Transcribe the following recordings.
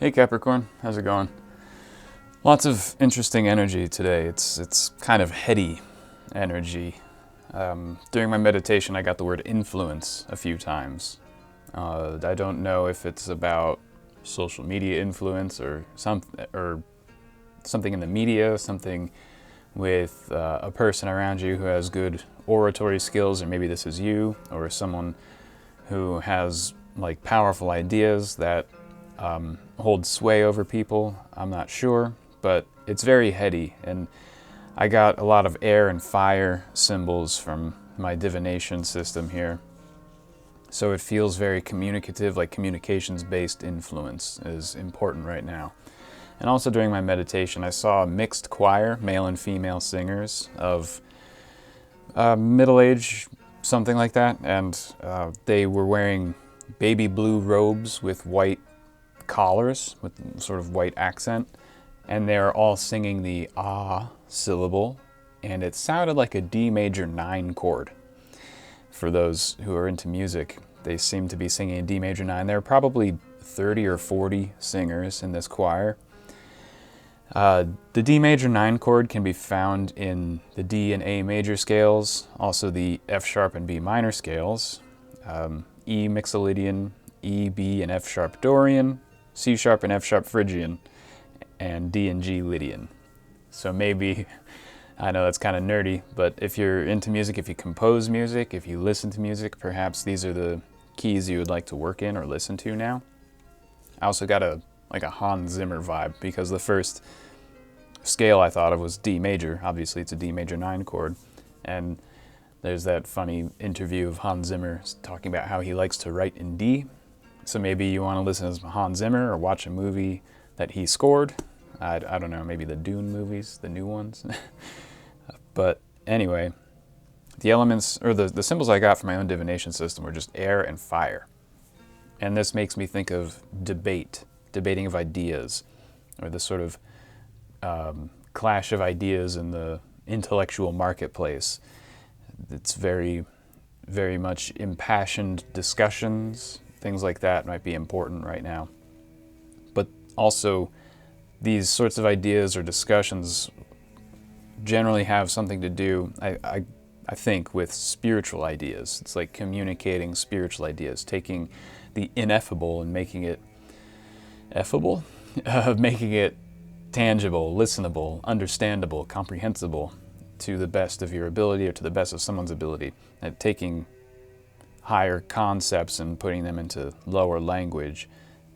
Hey Capricorn, how's it going? Lots of interesting energy today. It's kind of heady energy. During my meditation, I got the word influence a few times. I don't know if it's about social media influence or something in the media, something with a person around you who has good oratory skills, or maybe this is you, or someone who has like powerful ideas that hold sway over people. I'm not sure, but it's very heady, and I got a lot of air and fire symbols from my divination system here. So it feels very communicative, like communications-based influence is important right now. And also during my meditation, I saw a mixed choir, male and female singers of middle age, something like that, and they were wearing baby blue robes with white collars, with sort of white accent, and they're all singing the ah syllable, and it sounded like a D major 9 chord. For those who are into music, they seem to be singing a D major 9. There are probably 30 or 40 singers in this choir. The D major 9 chord can be found in the D and A major scales, also the F sharp and B minor scales, E Mixolydian, E, B, and F sharp Dorian, C sharp and F sharp Phrygian, and D and G Lydian. So maybe, I know that's kind of nerdy, but if you're into music, if you compose music, if you listen to music, perhaps these are the keys you would like to work in or listen to now. I also got a Hans Zimmer vibe, because the first scale I thought of was D major. Obviously it's a D major 9 chord, and there's that funny interview of Hans Zimmer talking about how he likes to write in D. So maybe you want to listen to Hans Zimmer or watch a movie that he scored. I don't know, maybe the Dune movies, the new ones. But anyway, the elements, or the symbols I got from my own divination system were just air and fire. And this makes me think of debating of ideas, or the sort of clash of ideas in the intellectual marketplace. It's very, very much impassioned discussions. Things like that might be important right now. But also, these sorts of ideas or discussions generally have something to do, I think, with spiritual ideas. It's like communicating spiritual ideas, taking the ineffable and making it effable, making it tangible, listenable, understandable, comprehensible to the best of your ability, or to the best of someone's ability. And taking higher concepts and putting them into lower language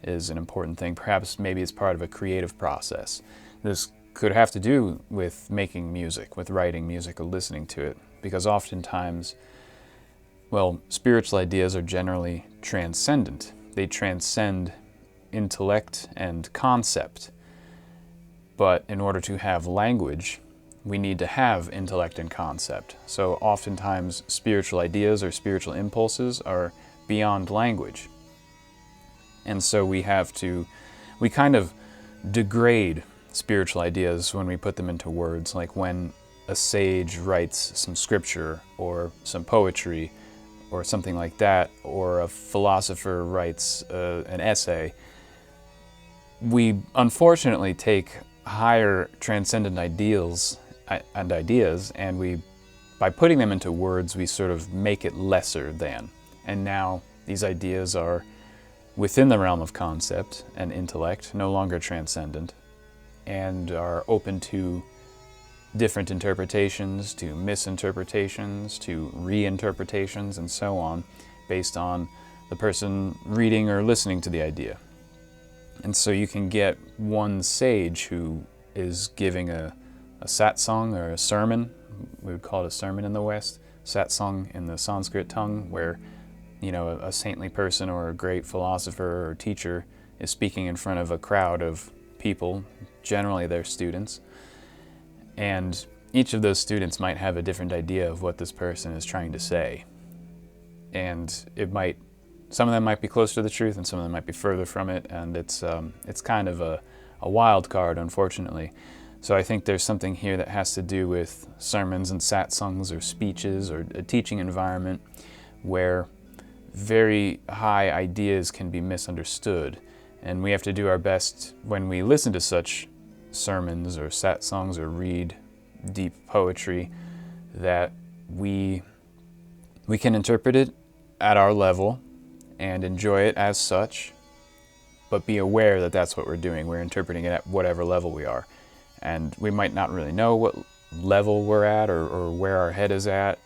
is an important thing. Perhaps maybe it's part of a creative process. This could have to do with making music, with writing music or listening to it, because oftentimes, well, spiritual ideas are generally transcendent. They transcend intellect and concept. But in order to have language, we need to have intellect and concept. So oftentimes spiritual ideas or spiritual impulses are beyond language. And so we kind of degrade spiritual ideas when we put them into words, like when a sage writes some scripture or some poetry or something like that, or a philosopher writes an essay. We unfortunately take higher transcendent ideals and we, by putting them into words, we sort of make it lesser than. And now these ideas are within the realm of concept and intellect, no longer transcendent, and are open to different interpretations, to misinterpretations, to reinterpretations, and so on, based on the person reading or listening to the idea. And so you can get one sage who is giving a satsang or a sermon. We would call it a sermon in the West. Satsang in the Sanskrit tongue, where, you know, a saintly person or a great philosopher or teacher is speaking in front of a crowd of people, generally their students. And each of those students might have a different idea of what this person is trying to say. And some of them might be closer to the truth and some of them might be further from it, and it's kind of a wild card, unfortunately. So I think there's something here that has to do with sermons and satsangs or speeches or a teaching environment where very high ideas can be misunderstood, And we have to do our best when we listen to such sermons or sat songs or read deep poetry that we can interpret it at our level and enjoy it as such, but be aware that that's what we're doing. We're interpreting it at whatever level we are. And we might not really know what level we're at or where our head is at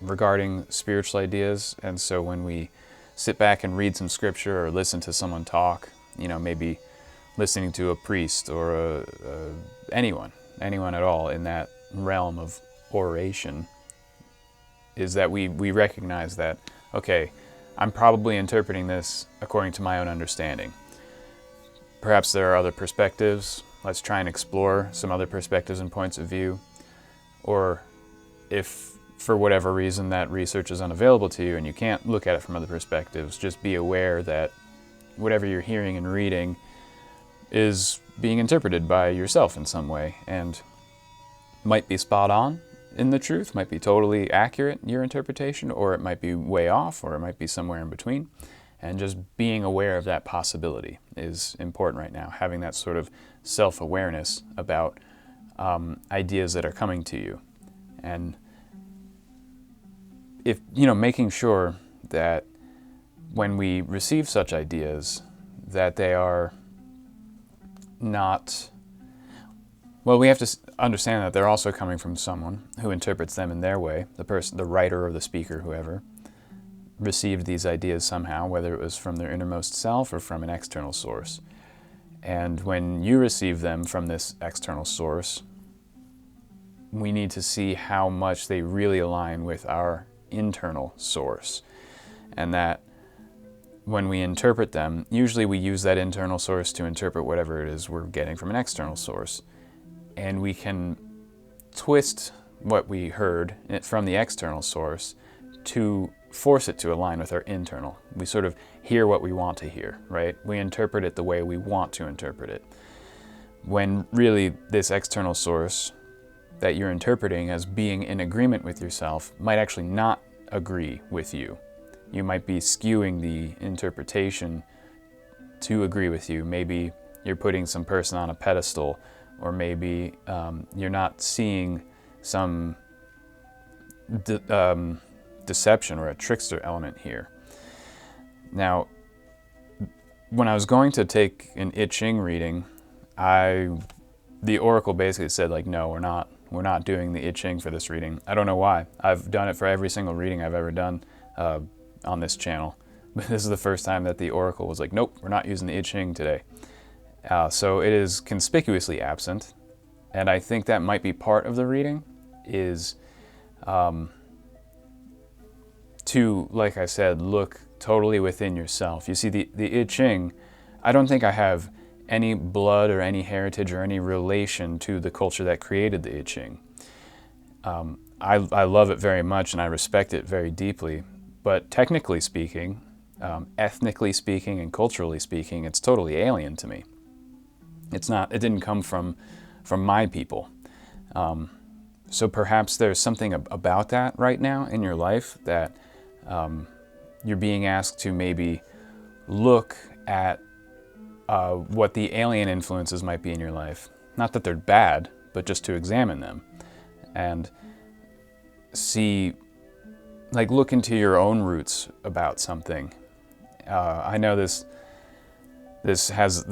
regarding spiritual ideas. And so when we sit back and read some scripture or listen to someone talk, maybe listening to a priest or anyone at all in that realm of oration, is that we recognize that, okay, I'm probably interpreting this according to my own understanding. Perhaps there are other perspectives. Let's try and explore some other perspectives and points of view. Or if for whatever reason that research is unavailable to you and you can't look at it from other perspectives, just be aware that whatever you're hearing and reading is being interpreted by yourself in some way, and might be spot on in the truth, might be totally accurate in your interpretation, or it might be way off, or it might be somewhere in between. And just being aware of that possibility is important right now, having that sort of self-awareness about ideas that are coming to you. And if, making sure that when we receive such ideas, that they are not, well, we have to understand that they're also coming from someone who interprets them in their way. The person, the writer or the speaker, whoever, received these ideas somehow, whether it was from their innermost self or from an external source. And when you receive them from this external source, we need to see how much they really align with our internal source. And that when we interpret them, usually we use that internal source to interpret whatever it is we're getting from an external source. And we can twist what we heard from the external source to force it to align with our internal. We sort of hear what we want to hear, right? We interpret it the way we want to interpret it. When really this external source that you're interpreting as being in agreement with yourself might actually not agree with you. You might be skewing the interpretation to agree with you. Maybe you're putting some person on a pedestal, or maybe you're not seeing some deception or a trickster element here. Now, when I was going to take an I Ching reading, the oracle basically said, no, we're not doing the I Ching for this reading. I don't know why. I've done it for every single reading I've ever done on this channel. But this is the first time that the oracle was like, nope, we're not using the I Ching today. So it is conspicuously absent. And I think that might be part of the reading, is to, like I said, look totally within yourself. You see, the I Ching, I don't think I have any blood or any heritage or any relation to the culture that created the I Ching. I love it very much and I respect it very deeply, but technically speaking, ethnically speaking and culturally speaking, it's totally alien to me. It didn't come from my people. So perhaps there's something about that right now in your life that you're being asked to maybe look at what the alien influences might be in your life. Not that they're bad, but just to examine them and see, look into your own roots about something. I know this has,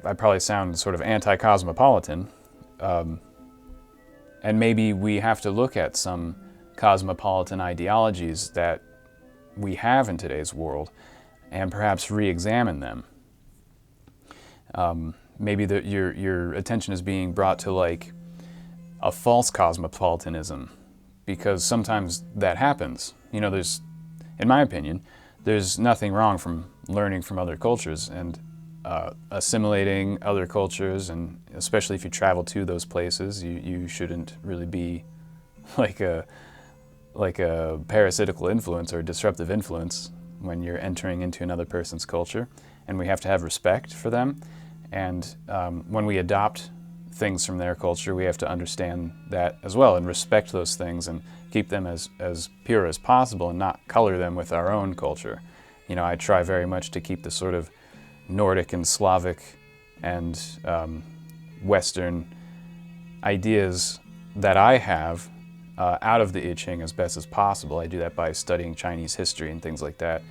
I probably sound sort of anti-cosmopolitan, and maybe we have to look at some cosmopolitan ideologies that we have in today's world and perhaps re-examine them. Maybe your attention is being brought to a false cosmopolitanism, because sometimes that happens. There's, in my opinion, there's nothing wrong from learning from other cultures and assimilating other cultures, and especially if you travel to those places, you shouldn't really be like a parasitical influence or disruptive influence when you're entering into another person's culture. And we have to have respect for them. And when we adopt things from their culture, we have to understand that as well and respect those things and keep them as pure as possible and not color them with our own culture. I try very much to keep the sort of Nordic and Slavic and Western ideas that I have out of the I Ching as best as possible. I do that by studying Chinese history and things like that.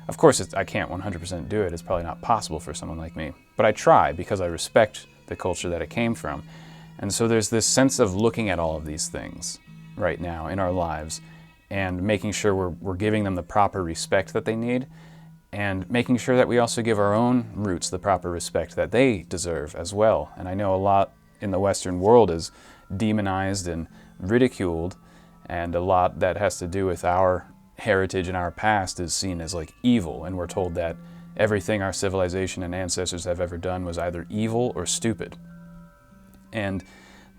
Of course, I can't 100% do it. It's probably not possible for someone like me. But I try because I respect the culture that it came from. And so there's this sense of looking at all of these things right now in our lives and making sure we're giving them the proper respect that they need, and making sure that we also give our own roots the proper respect that they deserve as well. And I know a lot in the Western world is demonized and ridiculed, and a lot that has to do with our heritage and our past is seen as like evil, and we're told that everything our civilization and ancestors have ever done was either evil or stupid. And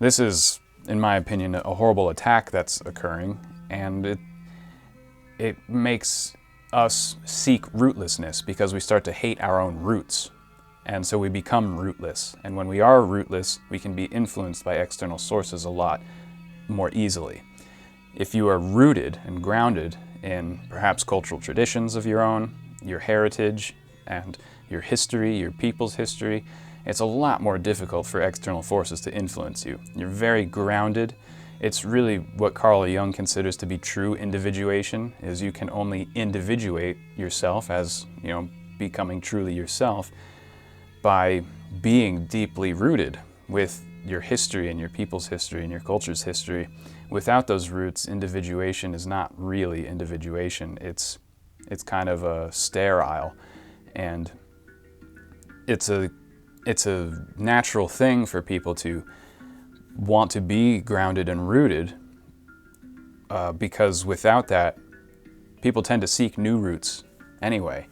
this is, in my opinion, a horrible attack that's occurring, and it makes us seek rootlessness because we start to hate our own roots. And so we become rootless. And when we are rootless, we can be influenced by external sources a lot more easily. If you are rooted and grounded in perhaps cultural traditions of your own, your heritage, and your history, your people's history, it's a lot more difficult for external forces to influence you. You're very grounded. It's really what Carl Jung considers to be true individuation, is you can only individuate yourself as, becoming truly yourself by being deeply rooted with your history and your people's history and your culture's history. Without those roots, individuation is not really individuation. It's kind of a sterile, and it's a natural thing for people to want to be grounded and rooted, because without that, people tend to seek new roots anyway.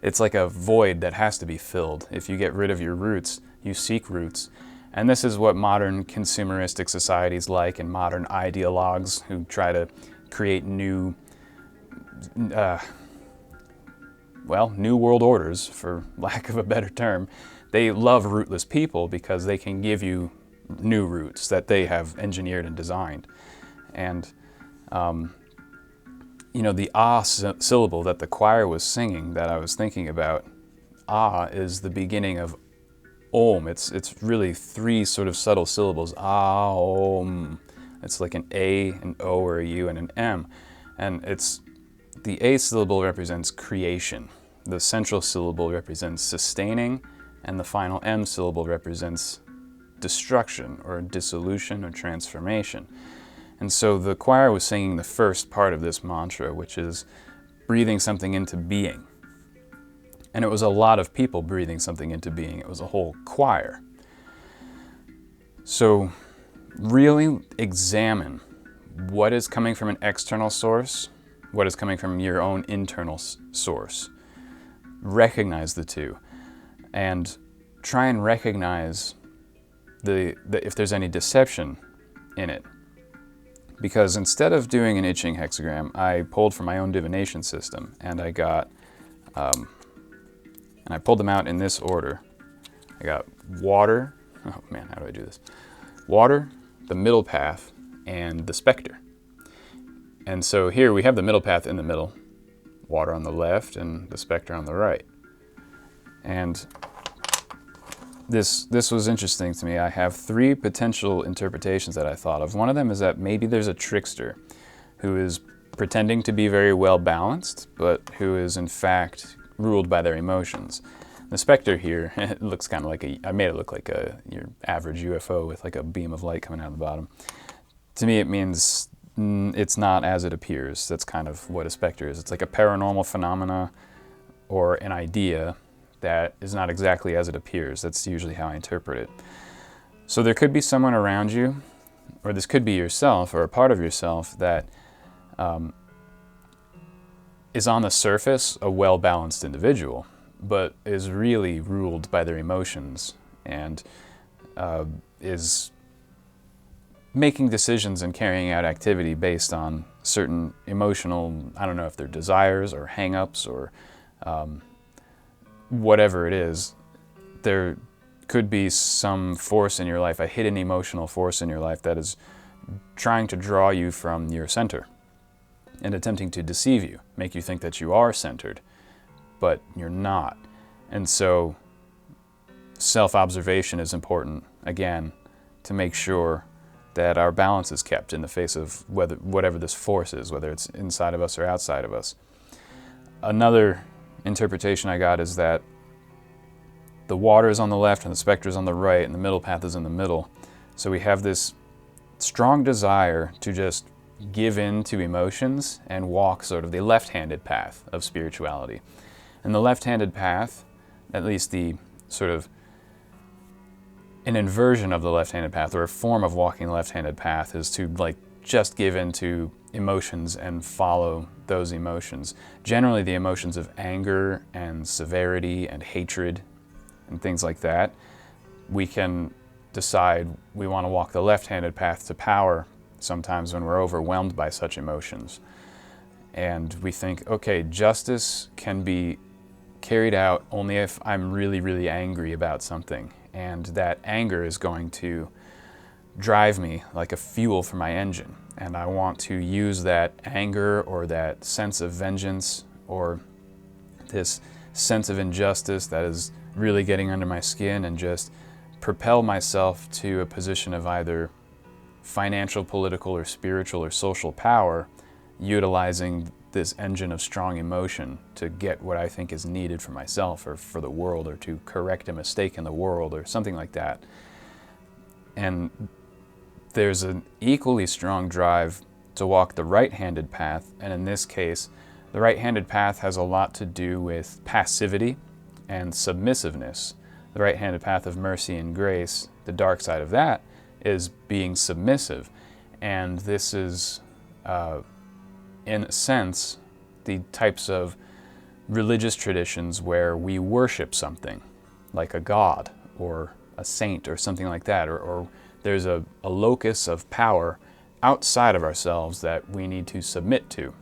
It's like a void that has to be filled. If you get rid of your roots, you seek roots. And this is what modern consumeristic societies like, and modern ideologues who try to create new world orders, for lack of a better term. They love rootless people because they can give you new roots that they have engineered and designed. And the ah syllable that the choir was singing that I was thinking about, ah is the beginning of om. It's really three sort of subtle syllables, ah, om. It's like an A, an O, or a U, and an M. And the A syllable represents creation. The central syllable represents sustaining, and the final M syllable represents destruction or dissolution or transformation. And so the choir was singing the first part of this mantra, which is breathing something into being. And it was a lot of people breathing something into being. It was a whole choir. So really examine what is coming from an external source, what is coming from your own internal source. Recognize the two, and try and recognize if there's any deception in it. Because instead of doing an I Ching hexagram, I pulled from my own divination system, and I got, and I pulled them out in this order. I got water, oh man, how do I do this? Water, the middle path, and the specter. And so here we have the middle path in the middle, water on the left, and the specter on the right. And this was interesting to me. I have three potential interpretations that I thought of. One of them is that maybe there's a trickster who is pretending to be very well balanced, but who is in fact ruled by their emotions. The specter here, it looks kind of like I made it look like your average UFO with like a beam of light coming out of the bottom. To me, it means it's not as it appears. That's kind of what a specter is. It's like a paranormal phenomena or an idea that is not exactly as it appears. That's usually how I interpret it. So there could be someone around you, or this could be yourself or a part of yourself that is on the surface a well-balanced individual, but is really ruled by their emotions and is making decisions and carrying out activity based on certain emotional, I don't know if they're desires or hang-ups or whatever it is. There could be some force in your life, a hidden emotional force in your life that is trying to draw you from your center and attempting to deceive you, make you think that you are centered, but you're not. And so self-observation is important, again, to make sure that our balance is kept in the face of whatever this force is, whether it's inside of us or outside of us. Another interpretation I got is that the water is on the left and the specter is on the right and the middle path is in the middle. So we have this strong desire to just give in to emotions and walk sort of the left-handed path of spirituality. And the left-handed path, at least the sort of an inversion of the left-handed path, or a form of walking the left-handed path, is to like just give in to emotions and follow those emotions. Generally the emotions of anger and severity and hatred and things like that. We can decide we want to walk the left-handed path to power sometimes when we're overwhelmed by such emotions. And we think, okay, justice can be carried out only if I'm really, really angry about something. And that anger is going to drive me like a fuel for my engine. And I want to use that anger or that sense of vengeance or this sense of injustice that is really getting under my skin and just propel myself to a position of either financial, political, or spiritual or social power, utilizing this engine of strong emotion to get what I think is needed for myself or for the world, or to correct a mistake in the world or something like that. And there's an equally strong drive to walk the right-handed path, and in this case, the right-handed path has a lot to do with passivity and submissiveness. The right-handed path of mercy and grace, the dark side of that, is being submissive. And this is, in a sense, the types of religious traditions where we worship something, like a god or a saint or something like that, or there's a locus of power outside of ourselves that we need to submit to.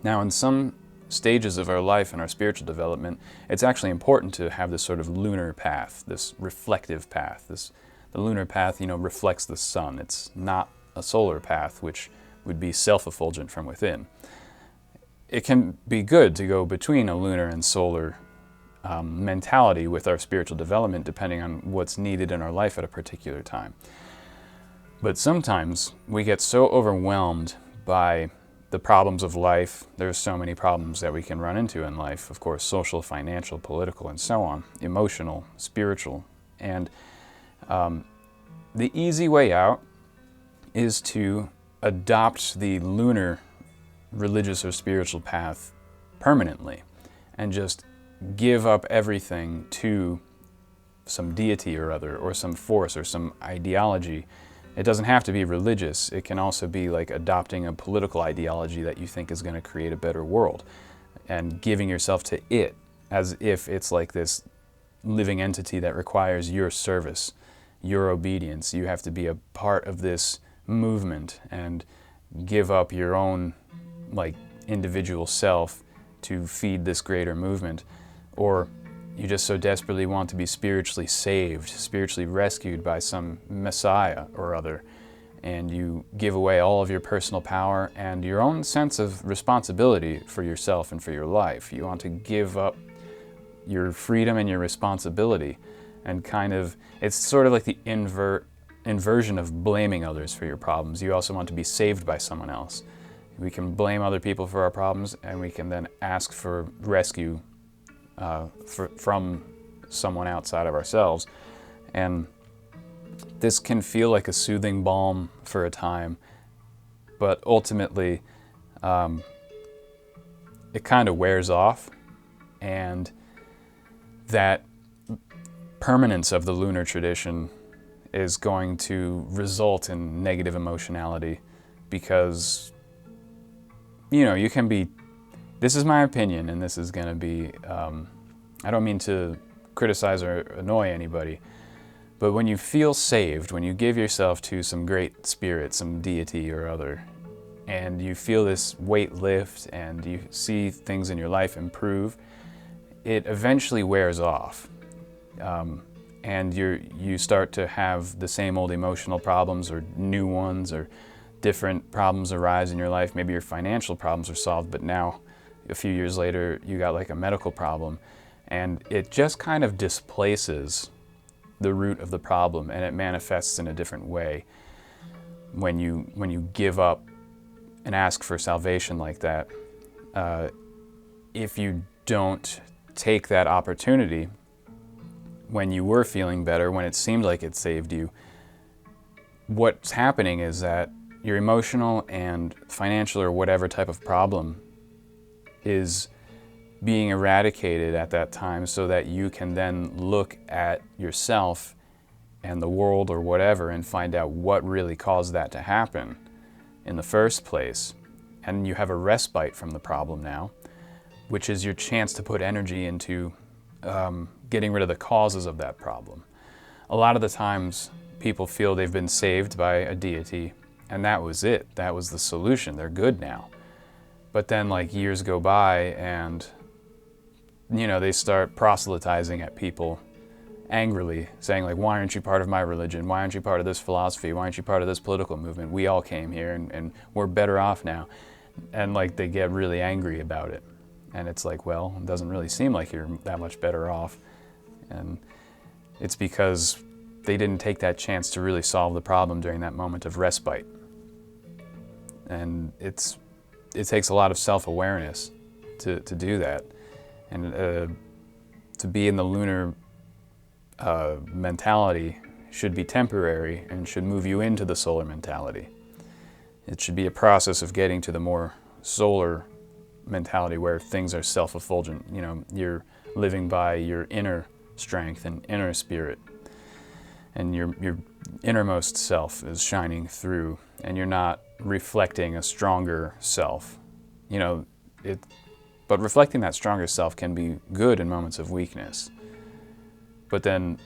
Now, in some stages of our life and our spiritual development, it's actually important to have this sort of lunar path, this reflective path. The lunar path, reflects the sun. It's not a solar path, which would be self-effulgent from within. It can be good to go between a lunar and solar mentality with our spiritual development, depending on what's needed in our life at a particular time. But sometimes we get so overwhelmed by the problems of life. There's so many problems that we can run into in life, of course, social, financial, political, and so on, emotional, spiritual. And the easy way out is to adopt the lunar religious or spiritual path permanently and just give up everything to some deity or other, or some force or some ideology. It doesn't have to be religious. It can also be like adopting a political ideology that you think is going to create a better world and giving yourself to it as if it's like this living entity that requires your service, your obedience. You have to be a part of this movement and give up your own individual self to feed this greater movement. Or you just so desperately want to be spiritually saved, spiritually rescued by some Messiah or other, and you give away all of your personal power and your own sense of responsibility for yourself and for your life. You want to give up your freedom and your responsibility, and it's sort of like the inversion of blaming others for your problems. You also want to be saved by someone else. We can blame other people for our problems, and we can then ask for rescue from someone outside of ourselves. And this can feel like a soothing balm for a time, but ultimately it kind of wears off, and that permanence of the lunar tradition is going to result in negative emotionality, because you can be, this is my opinion, and this is going to be, I don't mean to criticize or annoy anybody, but when you feel saved, when you give yourself to some great spirit, some deity or other, and you feel this weight lift and you see things in your life improve, it eventually wears off. And you start to have the same old emotional problems or new ones, or different problems arise in your life. Maybe your financial problems are solved, but now a few years later you got like a medical problem, and it just kind of displaces the root of the problem, and it manifests in a different way when you give up and ask for salvation like that. If you don't take that opportunity when you were feeling better, when it seemed like it saved you, what's happening is that your emotional and financial or whatever type of problem is being eradicated at that time, so that you can then look at yourself and the world or whatever and find out what really caused that to happen in the first place. And you have a respite from the problem now, which is your chance to put energy into getting rid of the causes of that problem. A lot of the times people feel they've been saved by a deity and that was it. That was the solution. They're good now. But then like years go by and they start proselytizing at people angrily, saying like, why aren't you part of my religion? Why aren't you part of this philosophy? Why aren't you part of this political movement? We all came here and we're better off now. And like they get really angry about it. And it's like, well, it doesn't really seem like you're that much better off. And it's because they didn't take that chance to really solve the problem during that moment of respite. And it takes a lot of self-awareness to do that. And to be in the lunar mentality should be temporary and should move you into the solar mentality. It should be a process of getting to the more solar mentality where things are self-effulgent. You're living by your inner strength and inner spirit, and your innermost self is shining through, and you're not reflecting a stronger self. But reflecting that stronger self can be good in moments of weakness. But then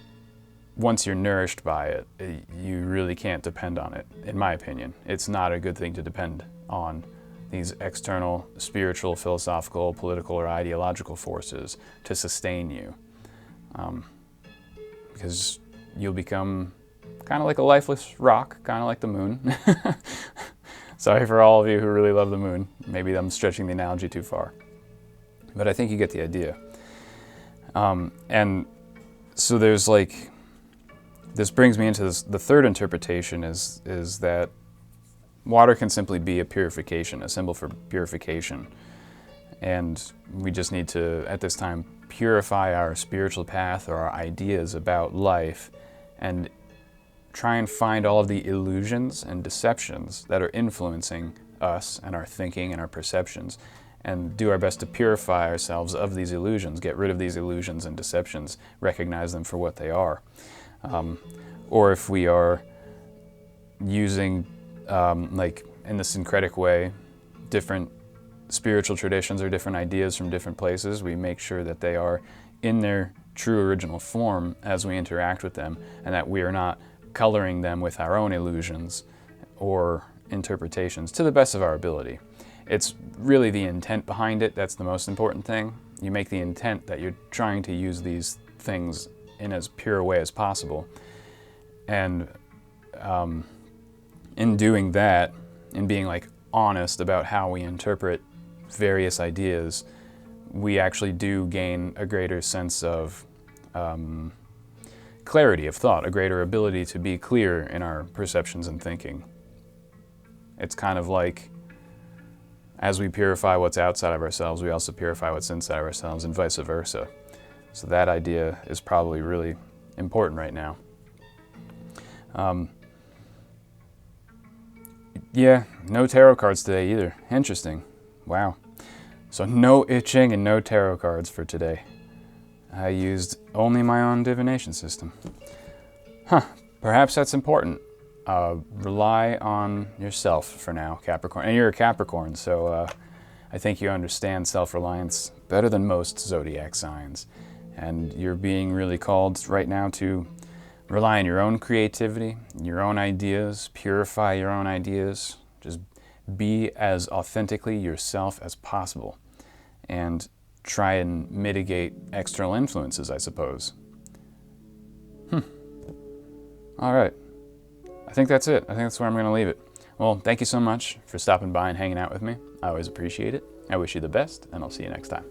once you're nourished by it, you really can't depend on it, in my opinion. It's not a good thing to depend on these external, spiritual, philosophical, political, or ideological forces to sustain you. Because you'll become kind of like a lifeless rock, kind of like the moon. Sorry for all of you who really love the moon. Maybe I'm stretching the analogy too far. But I think you get the idea. And so there's like, this brings me into the third interpretation is that water can simply be a purification, a symbol for purification. And we just need to, at this time, purify our spiritual path or our ideas about life and try and find all of the illusions and deceptions that are influencing us and our thinking and our perceptions, and do our best to purify ourselves of these illusions, get rid of these illusions and deceptions, recognize them for what they are. Or if we are using, like in the syncretic way, different spiritual traditions or different ideas from different places, we make sure that they are in their true original form as we interact with them, and that we are not coloring them with our own illusions or interpretations to the best of our ability. It's really the intent behind it that's the most important thing. You make the intent that you're trying to use these things in as pure a way as possible. And in doing that, in being like honest about how we interpret various ideas, we actually do gain a greater sense of clarity of thought, a greater ability to be clear in our perceptions and thinking. It's kind of like, as we purify what's outside of ourselves, we also purify what's inside of ourselves, and vice versa. So that idea is probably really important right now. Yeah, no tarot cards today either. Interesting. Wow. So no itching and no tarot cards for today. I used only my own divination system. Perhaps that's important. Rely on yourself for now, Capricorn. And you're a Capricorn, so I think you understand self-reliance better than most zodiac signs. And you're being really called right now to rely on your own creativity, your own ideas, purify your own ideas. Just be as authentically yourself as possible. And try and mitigate external influences, I suppose. All right. I think that's it. I think that's where I'm going to leave it. Well, thank you so much for stopping by and hanging out with me. I always appreciate it. I wish you the best, and I'll see you next time.